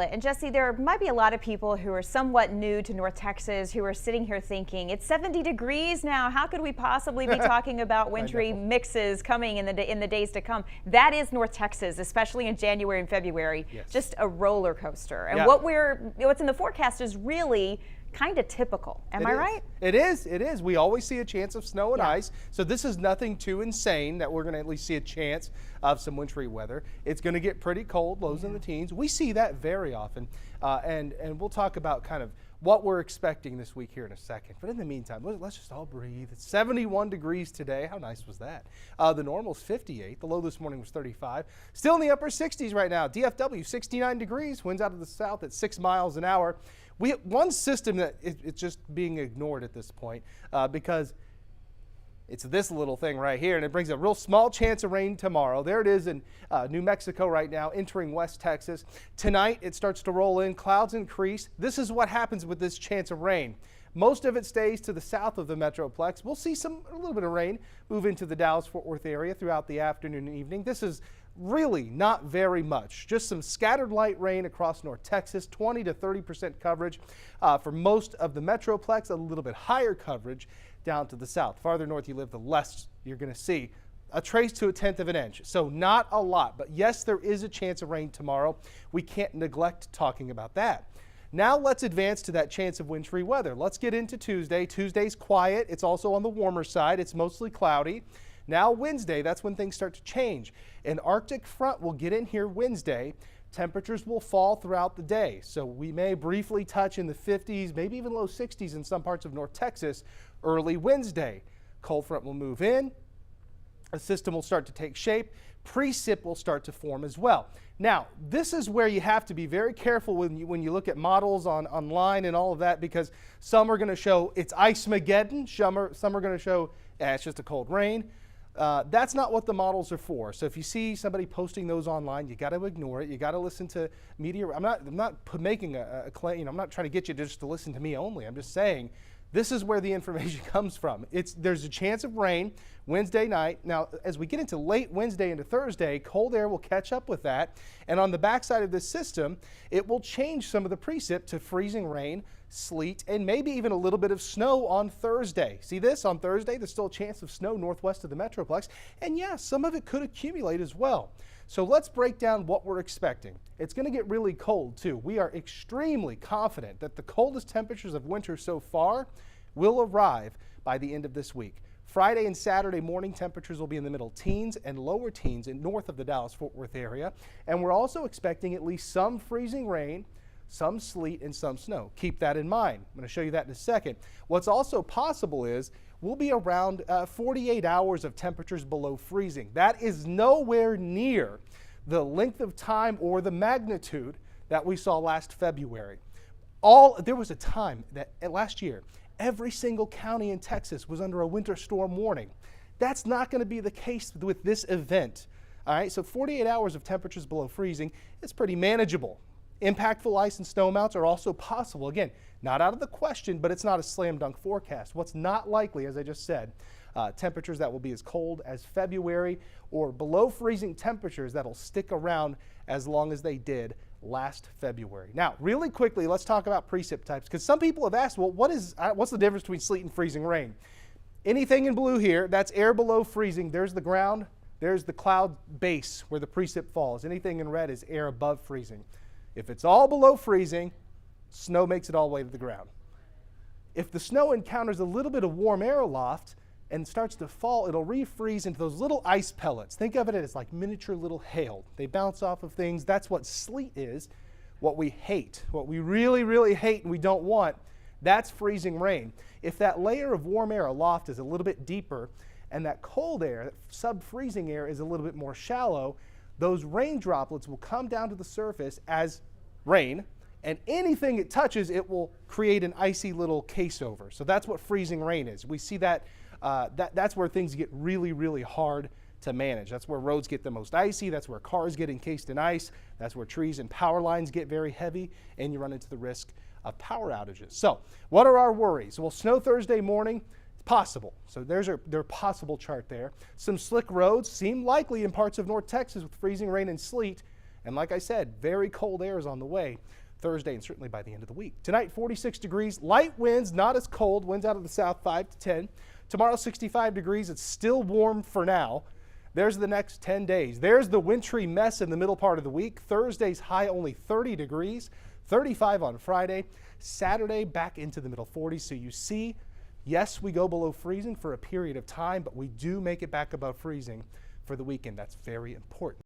And Jesse, there might be a lot of people who are somewhat new to North Texas who are sitting here thinking, it's 70 degrees now. How could we possibly be talking about wintry mixes coming in the days to come? That is North Texas, especially in January and February. Yes. Just a roller coaster. And Yeah. what's in the forecast is really kind of typical. Am I right? It is. We always see a chance of snow and Yeah. ice. So this is nothing too insane that we're going to at least see a chance of some wintry weather. It's going to get pretty cold, lows in the teens. We see that very often. And we'll talk about kind of what we're expecting this week here in a second. But in the meantime, let's just all breathe. It's 71 degrees today. How nice was that? The normal is 58. The low this morning was 35. Still in the upper 60s right now. DFW, 69 degrees. Winds out of the south at 6 miles an hour. We have one system that it's just being ignored at this point because it's this little thing right here, and it brings a real small chance of rain tomorrow. There it is in New Mexico right now, entering West Texas. Tonight, it starts to roll in. Clouds increase. This is what happens with this chance of rain. Most of it stays to the south of the Metroplex. We'll see a little bit of rain move into the Dallas-Fort Worth area throughout the afternoon and evening. This is really not very much. Just some scattered light rain across North Texas, 20 to 30% coverage for most of the Metroplex, a little bit higher coverage down to the south. Farther north you live, the less you're going to see. A trace to a tenth of an inch. So not a lot, but yes, there is a chance of rain tomorrow. We can't neglect talking about that. Now let's advance to that chance of wintry weather. Let's get into Tuesday. Tuesday's quiet. It's also on the warmer side. It's mostly cloudy. Now Wednesday, that's when things start to change. An Arctic front will get in here Wednesday. Temperatures will fall throughout the day. So we may briefly touch in the 50s, maybe even low 60s in some parts of North Texas early Wednesday. Cold front will move in. A system will start to take shape. Precip will start to form as well. Now, this is where you have to be very careful when you look at models online and all of that, because some are going to show it's Ice-mageddon. Some are going to show it's just a cold rain. That's not what the models are for. So if you see somebody posting those online, you got to ignore it. You got to listen to media. I'm not making a claim. I'm not trying to get you just to listen to me only. I'm just saying this is where the information comes from. There's a chance of rain Wednesday night. Now, as we get into late Wednesday into Thursday, cold air will catch up with that. And on the backside of this system, it will change some of the precip to freezing rain, sleet, and maybe even a little bit of snow on Thursday. See this? On Thursday, there's still a chance of snow northwest of the Metroplex. And yeah, some of it could accumulate as well. So let's break down what we're expecting. It's going to get really cold too. We are extremely confident that the coldest temperatures of winter so far will arrive by the end of this week. Friday and Saturday morning temperatures will be in the middle teens and lower teens in north of the Dallas-Fort Worth area. And we're also expecting at least some freezing rain, some sleet, and some snow. Keep that in mind. I'm going to show you that in a second. What's also possible is we'll be around 48 hours of temperatures below freezing. That is nowhere near the length of time or the magnitude that we saw last February. There was a time that last year, every single county in Texas was under a winter storm warning. That's not going to be the case with this event. All right, so 48 hours of temperatures below freezing is pretty manageable. Impactful ice and snow amounts are also possible. Again, not out of the question, but it's not a slam dunk forecast. What's not likely, as I just said, temperatures that will be as cold as February or below freezing temperatures that'll stick around as long as they did last February. Now, really quickly, let's talk about precip types, because some people have asked, well, what's the difference between sleet and freezing rain? Anything in blue here, that's air below freezing. There's the ground. There's the cloud base where the precip falls. Anything in red is air above freezing. If it's all below freezing, snow makes it all the way to the ground. If the snow encounters a little bit of warm air aloft and starts to fall, it'll refreeze into those little ice pellets. Think of it as like miniature little hail. They bounce off of things. That's what sleet is, what we hate, what we really, really hate and we don't want. That's freezing rain. If that layer of warm air aloft is a little bit deeper and that cold air, that sub-freezing air, is a little bit more shallow, those rain droplets will come down to the surface as rain, and anything it touches, it will create an icy little case over. So that's what freezing rain is. We see that, that's where things get really, really hard to manage. That's where roads get the most icy. That's where cars get encased in ice. That's where trees and power lines get very heavy, and you run into the risk of power outages. So what are our worries? Well, snow Thursday morning, possible. So there's their possible chart there. Some slick roads seem likely in parts of North Texas with freezing rain and sleet. And like I said, very cold air is on the way Thursday and certainly by the end of the week. Tonight, 46 degrees, light winds, not as cold, winds out of the south 5 to 10. Tomorrow, 65 degrees. It's still warm for now. There's the next 10 days. There's the wintry mess in the middle part of the week. Thursday's high only 30 degrees, 35 on Friday. Saturday back into the middle 40s. So you see, yes, we go below freezing for a period of time, but we do make it back above freezing for the weekend. That's very important.